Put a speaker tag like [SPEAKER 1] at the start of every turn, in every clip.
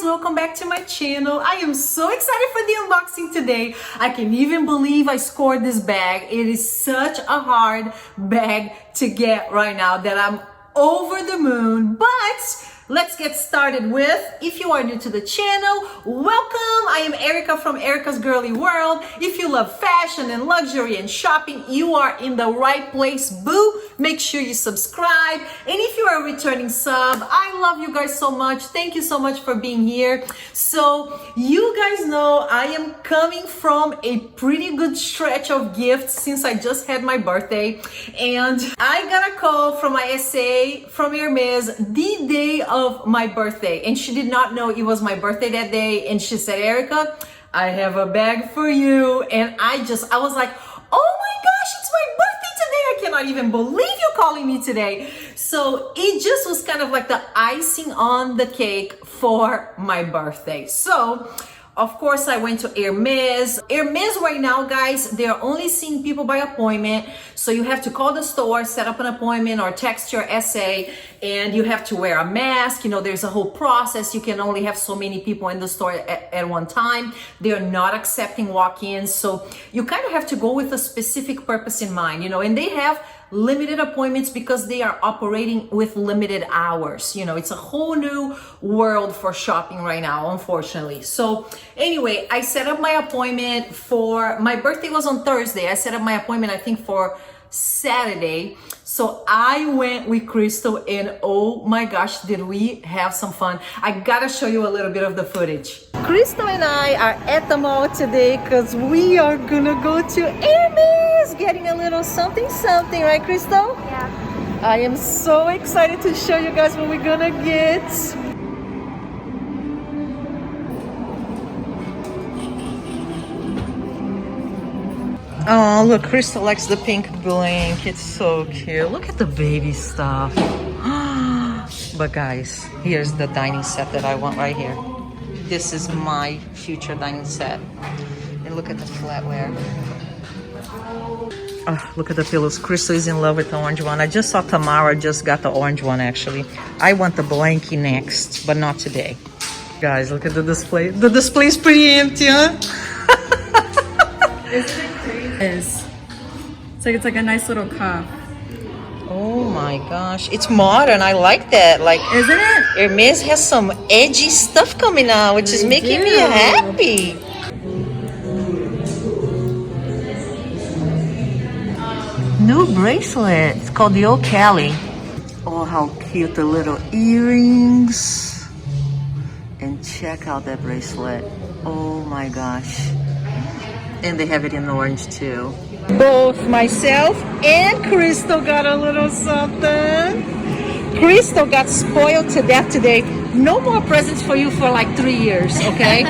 [SPEAKER 1] guys, welcome back to my channel. I am so excited for the unboxing today. I can't even believe I scored this bag. It is such a hard bag to get right now that I'm over the moon, but let's get started with, if you are new to the channel, welcome. I am Erica from Ericasgirlyworld. If you love fashion and luxury and shopping, you are in the right place, boo. Make sure you subscribe. And if you are a returning sub, I love you guys so much. Thank you so much for being here. So you guys know I am coming from a pretty good stretch of gifts since I just had my birthday. And I got a call from my SA from Hermes the day of my birthday, and she did not know it was my birthday that day, and she said, Erica, I have a bag for you. And I was like, oh my gosh, it's my birthday today. I cannot even believe you're calling me today. So it just was kind of like the icing on the cake for my birthday. So of course, I went to Hermes. Hermes right now, guys, they're only seeing people by appointment. So you have to call the store, set up an appointment, or text your SA, and you have to wear a mask. You know, there's a whole process. You can only have so many people in the store at one time. They're not accepting walk-ins. So you kind of have to go with a specific purpose in mind, you know, and they have limited appointments because they are operating with limited hours. You know, it's a whole new world for shopping right now, unfortunately. So anyway, I set up my appointment for, my birthday was on Thursday. I set up my appointment, I think, for Saturday. So I went with Crystal, and oh my gosh, did we have some fun. I gotta show you a little bit of the footage. Crystal and I are at the mall today because we are gonna go to Hermes, getting a little something, right, Crystal?
[SPEAKER 2] Yeah.
[SPEAKER 1] I am so excited to show you guys what we're gonna get. Oh, look, Crystal likes the pink blanket. It's so cute. Look at the baby stuff. But guys, here's the dining set that I want right here. This is my future dining set. And look at the flatware. Oh, look at the pillows. Crystal is in love with the orange one. I just saw Tamara just got the orange one, actually. I want the blankie next, but not today. Guys, look at the display. The display is pretty empty, huh?
[SPEAKER 2] Isn't it crazy? It's like a nice little cup.
[SPEAKER 1] Oh my gosh, it's modern. I like that. Like,
[SPEAKER 2] isn't it?
[SPEAKER 1] Hermes has some edgy stuff coming out, which is making me happy. New bracelet. It's called the Old Cali. Oh, how cute, the little earrings. And check out that bracelet. Oh my gosh. And they have it in orange too. Both myself and Crystal got a little something. Crystal got spoiled to death today. No more presents for you for like 3 years, okay?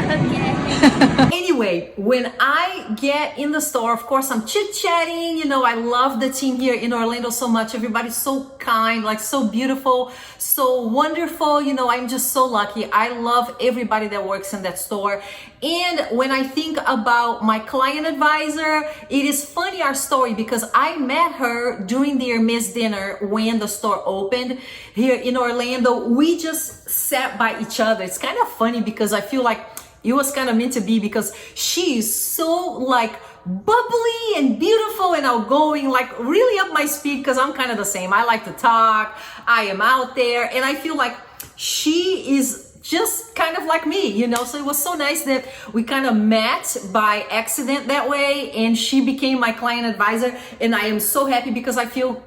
[SPEAKER 1] Anyway, when I get in the store, of course, I'm chit-chatting. You know, I love the team here in Orlando so much. Everybody's so kind, like so beautiful, so wonderful. You know, I'm just so lucky. I love everybody that works in that store. And when I think about my client advisor, it is funny, our story, because I met her during the Hermes dinner when the store opened here in Orlando. We just sat by each other. It's kind of funny because I feel like it was kind of meant to be, because she is so like bubbly and beautiful and outgoing, like really up my speed, because I'm kind of the same. I like to talk. I am out there, and I feel like she is just kind of like me, you know. So it was so nice that we kind of met by accident that way, and she became my client advisor, and I am so happy because I feel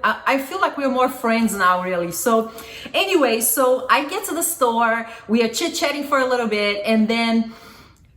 [SPEAKER 1] like we're more friends now, really. So anyway, so I get to the store, we are chit-chatting for a little bit, and then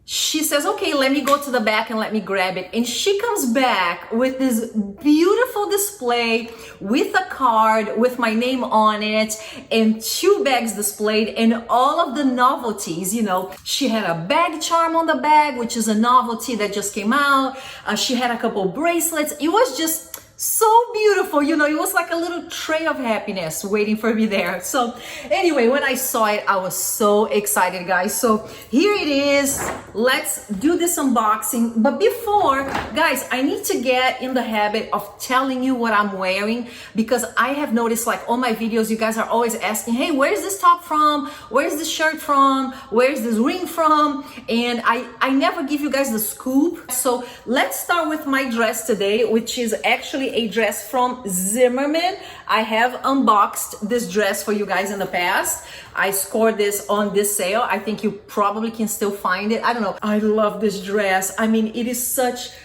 [SPEAKER 1] she says, okay, let me go to the back and let me grab it. And she comes back with this beautiful display with a card with my name on it and 2 bags displayed and all of the novelties. You know, she had a bag charm on the bag, which is a novelty that just came out. She had a couple bracelets. It was just so beautiful. You know, it was like a little tray of happiness waiting for me there. So anyway, when I saw it, I was so excited, guys. So here it is. Let's do this unboxing. But before, guys, I need to get in the habit of telling you what I'm wearing, because I have noticed, like, on my videos, you guys are always asking, hey, where's this top from? Where's this shirt from? Where's this ring from? And I never give you guys the scoop. So let's start with my dress today, which is actually a dress from Zimmerman. I have unboxed this dress for you guys in the past. I scored this on this sale. I think you probably can still find it. I don't know. I love this dress. I mean, it is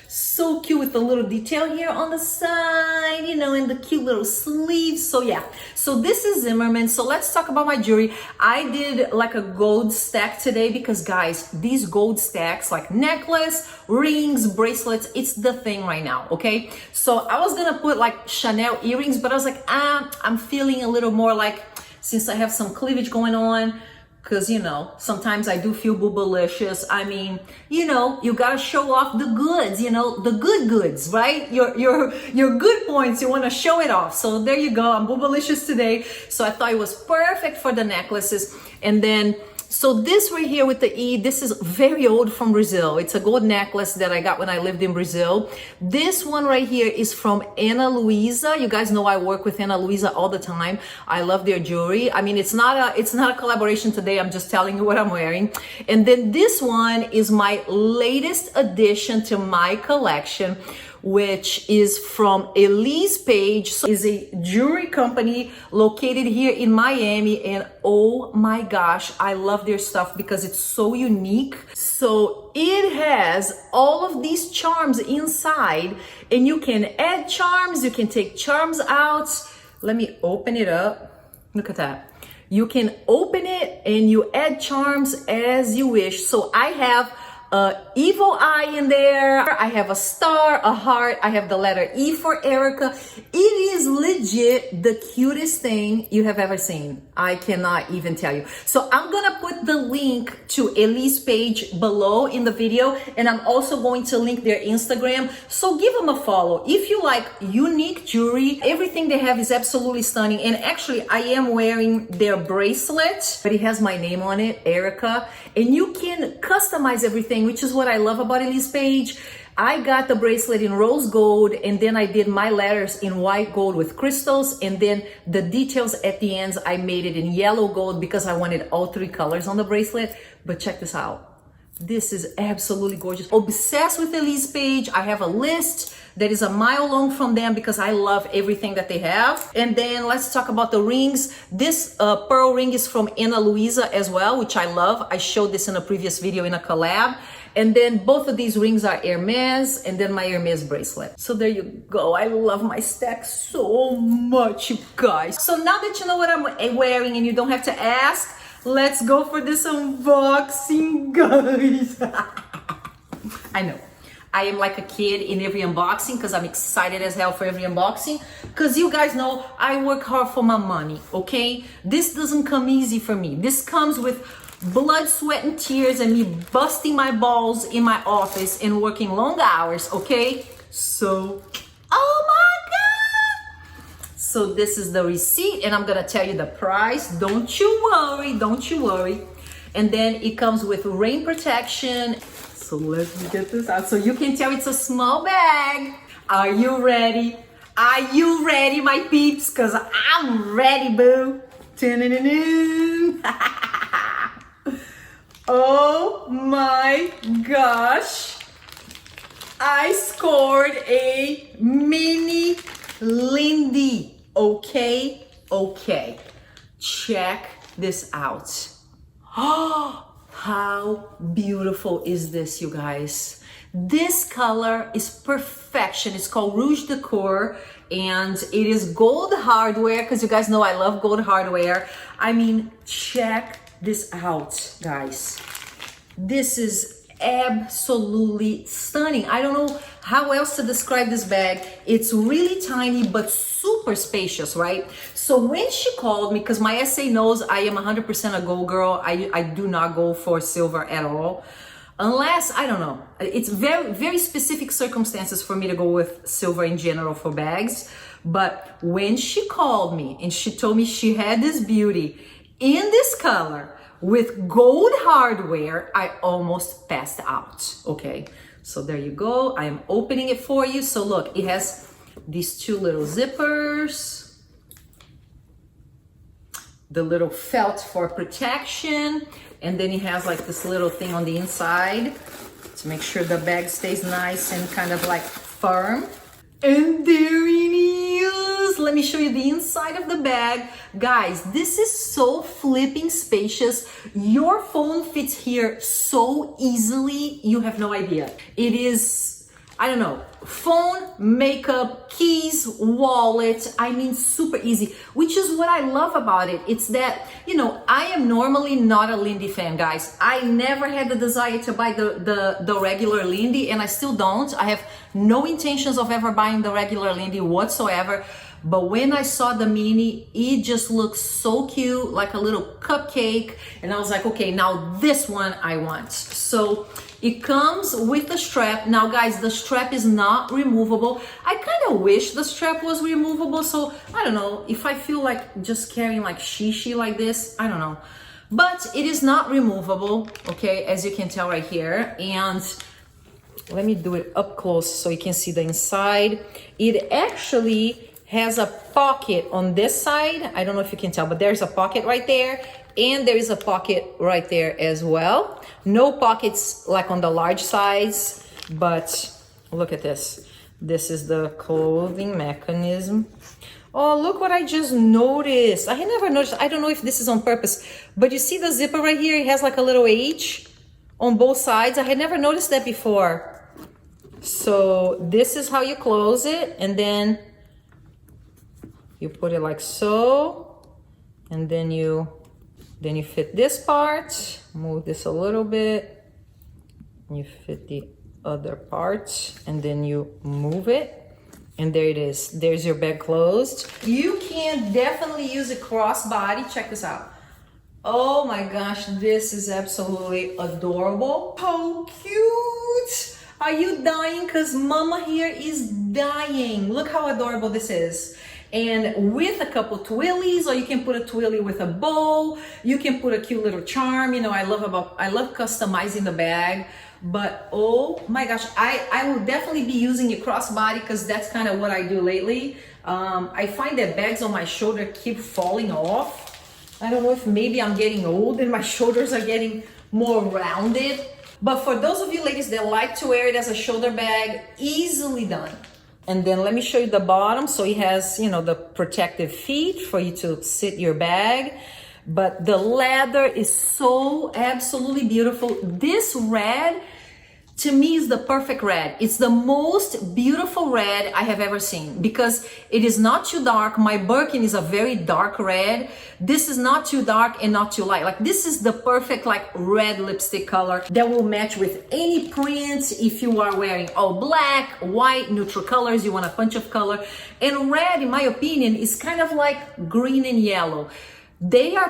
[SPEAKER 1] so cute with the little detail here on the side, you know, and the cute little sleeves. So yeah, so this is Zimmerman. So let's talk about my jewelry. I did like a gold stack today because, guys, these gold stacks, like necklace, rings, bracelets, it's the thing right now, okay? So I was gonna put like Chanel earrings, but I was like, I'm feeling a little more like, since I have some cleavage going on, because, you know, sometimes I do feel boobalicious. I mean, you know, you gotta show off the goods, you know, the good goods, right? Your good points, you wanna show it off. So there you go, I'm boobalicious today. So I thought it was perfect for the necklaces. And then, so this right here with the E, this is very old from Brazil. It's a gold necklace that I got when I lived in Brazil. This one right here is from Ana Luisa. You guys know I work with Ana Luisa all the time. I love their jewelry. I mean, it's not a collaboration today. I'm just telling you what I'm wearing. And then this one is my latest addition to my collection, which is from Elise Paige. So is a jewelry company located here in Miami, and oh my gosh, I love their stuff because it's so unique. So it has all of these charms inside, and you can add charms, you can take charms out. Let me open it up. Look at that. You can open it and you add charms as you wish. So I have evil eye in there. I have a star, a heart. I have the letter E for Erica. It is legit the cutest thing you have ever seen. I cannot even tell you. So I'm gonna put the link to Elise Page below in the video, and I'm also going to link their Instagram. So give them a follow. If you like unique jewelry, everything they have is absolutely stunning. And actually, I am wearing their bracelet, but it has my name on it, Erica. And you can customize everything, which is what I love about Elise Page. I got the bracelet in rose gold, and then I did my letters in white gold with crystals, and then the details at the ends, I made it in yellow gold because I wanted all three colors on the bracelet. But check this out. This is absolutely gorgeous. Obsessed with Elise Page. I have a list that is a mile long from them because I love everything that they have. And then let's talk about the rings. This pearl ring is from Ana Luisa as well, which I love. I showed this in a previous video in a collab. And then both of these rings are Hermes, and then my Hermes bracelet. So there you go. I love my stack so much, you guys. So now that you know what I'm wearing and you don't have to ask, let's go for this unboxing, guys. I know. I am like a kid in every unboxing because I'm excited as hell for every unboxing. Because you guys know I work hard for my money, okay? This doesn't come easy for me. This comes with blood, sweat, and tears, and me busting my balls in my office and working long hours, okay? So, oh my God! So this is the receipt, and I'm gonna tell you the price. Don't you worry, don't you worry. And then it comes with rain protection. So let me get this out. So you can tell it's a small bag. Are you ready? Are you ready, my peeps? Because I'm ready, boo. Oh my gosh. I scored a mini Lindy. Okay, okay. Check this out. Oh, how beautiful is this, you guys? This color is perfection. It's called Rouge de Coeur, and it is gold hardware, because you guys know I love gold hardware. I mean, check this out, guys. This is absolutely stunning. I don't know how else to describe this bag. It's really tiny, but super spacious, right? So when she called me, because my SA knows I am 100% a gold girl. I do not go for silver at all. unless, I don't know, it's very, very specific circumstances for me to go with silver in general for bags. But when she called me and she told me she had this beauty in this color with gold hardware, I almost passed out, okay? So there you go, I am opening it for you. So look, it has these two little zippers, the little felt for protection, and then it has like this little thing on the inside to make sure the bag stays nice and kind of like firm. And there it is. Let me show you the inside of the bag. Guys, this is so flipping spacious. Your phone fits here so easily, you have no idea. It is, I don't know, phone, makeup, keys, wallet, I mean super easy, which is what I love about it. It's that, you know, I am normally not a Lindy fan, guys. I never had the desire to buy the regular Lindy, and I still don't. I have no intentions of ever buying the regular Lindy whatsoever. But when I saw the mini, it just looks so cute, like a little cupcake. And I was like, okay, now this one I want. So it comes with the strap. Now guys, the strap is not removable. I kind of wish the strap was removable. So I don't know, if I feel like just carrying like shishi like this, I don't know. But it is not removable, okay, as you can tell right here. And let me do it up close so you can see the inside. It actually has a pocket on this side. I don't know if you can tell, but there's a pocket right there, and there is a pocket right there as well. No pockets like on the large size, but look at this. This is the clothing mechanism. Oh, look what I just noticed. I had never noticed. I don't know if this is on purpose, but you see the zipper right here? It has like a little H on both sides. I had never noticed that before. So this is how you close it, and then you put it like so, and then you fit this part, move this a little bit, you fit the other part, and then you move it, and there it is. There's your bag closed. You can definitely use it crossbody. Check this out. Oh my gosh, this is absolutely adorable. How cute! Are you dying? Because mama here is dying. Look how adorable this is. And with a couple twillies, or you can put a twilly with a bow. You can put a cute little charm. You know, I love customizing the bag. But oh my gosh, I will definitely be using it crossbody because that's kind of what I do lately. I find that bags on my shoulder keep falling off. I don't know if maybe I'm getting old and my shoulders are getting more rounded. But for those of you ladies that like to wear it as a shoulder bag, easily done. And then let me show you the bottom. So it has, you know, the protective feet for you to sit your bag. But the leather is so absolutely beautiful. This red, to me, is the perfect red. It's the most beautiful red I have ever seen because it is not too dark. My Birkin is a very dark red. This is not too dark and not too light. Like, this is the perfect like red lipstick color that will match with any print. If you are wearing all black, white, neutral colors, you want a punch of color. And red, in my opinion, is kind of like green and yellow. They are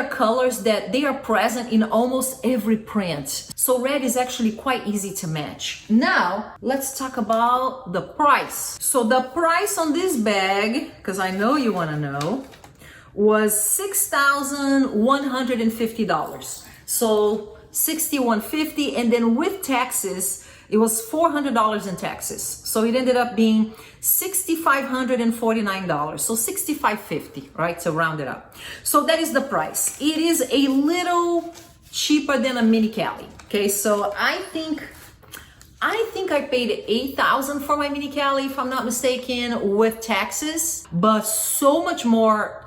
[SPEAKER 1] colors that they are present in almost every print. So red is actually quite easy to match. Now, let's talk about the price. So the price on this bag, because I know you want to know, was $6,150. So $6,150, and then with taxes, it was $400 in taxes. So it ended up being $6,549. So $6,550, right? To round it up. So that is the price. It is a little cheaper than a mini Cali. Okay, so I think I paid $8,000 for my mini Cali, if I'm not mistaken, with taxes, but so much more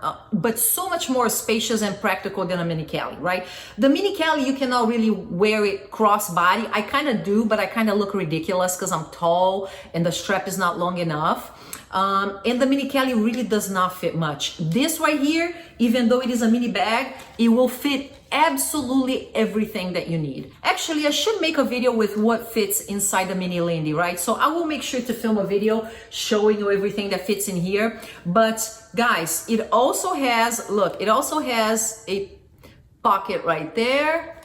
[SPEAKER 1] spacious and practical than a mini Cali, right? The mini Cali, you cannot really wear it crossbody. I kind of do, but I kind of look ridiculous because I'm tall and the strap is not long enough. And the mini Cali really does not fit much. This right here, even though it is a mini bag, it will fit absolutely everything that you need. Actually, I should make a video with what fits inside the mini Lindy, right? So I will make sure to film a video showing you everything that fits in here. But guys, it also has, look, it also has a pocket right there.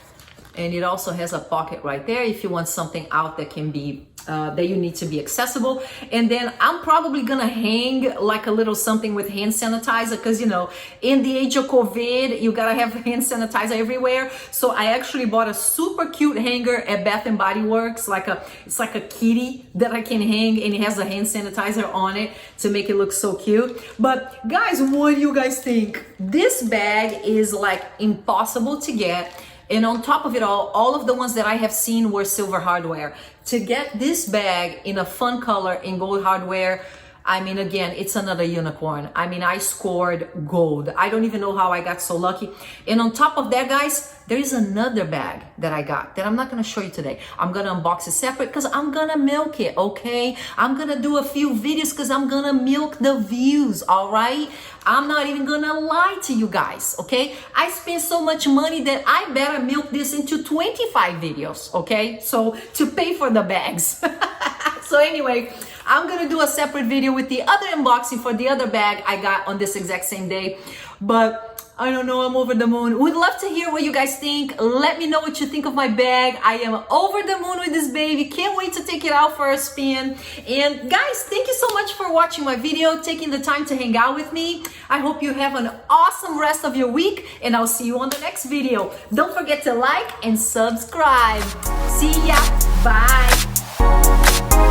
[SPEAKER 1] And it also has a pocket right there if you want something out that can be that you need to be accessible. And then I'm probably gonna hang like a little something with hand sanitizer, because you know, in the age of COVID, you gotta have hand sanitizer everywhere. So I actually bought a super cute hanger at Bath and Body Works, it's like a kitty that I can hang, and it has a hand sanitizer on it to make it look so cute. But guys, what do you guys think? This bag is like impossible to get. And on top of it all of the ones that I have seen were silver hardware. To get this bag in a fun color in gold hardware, I mean, again, it's another unicorn. I mean, I scored gold. I don't even know how I got so lucky. And on top of that, guys, there is another bag that I got that I'm not gonna show you today. I'm gonna unbox it separate because I'm gonna milk it, okay? I'm gonna do a few videos because I'm gonna milk the views, all right? I'm not even gonna lie to you guys, okay? I spent so much money that I better milk this into 25 videos, okay? So to pay for the bags. So anyway, I'm gonna do a separate video with the other unboxing for the other bag I got on this exact same day. But I don't know, I'm over the moon. Would love to hear what you guys think. Let me know what you think of my bag. I am over the moon with this baby. Can't wait to take it out for a spin. And guys, thank you so much for watching my video, taking the time to hang out with me. I hope you have an awesome rest of your week, and I'll see you on the next video. Don't forget to like and subscribe. See ya. Bye.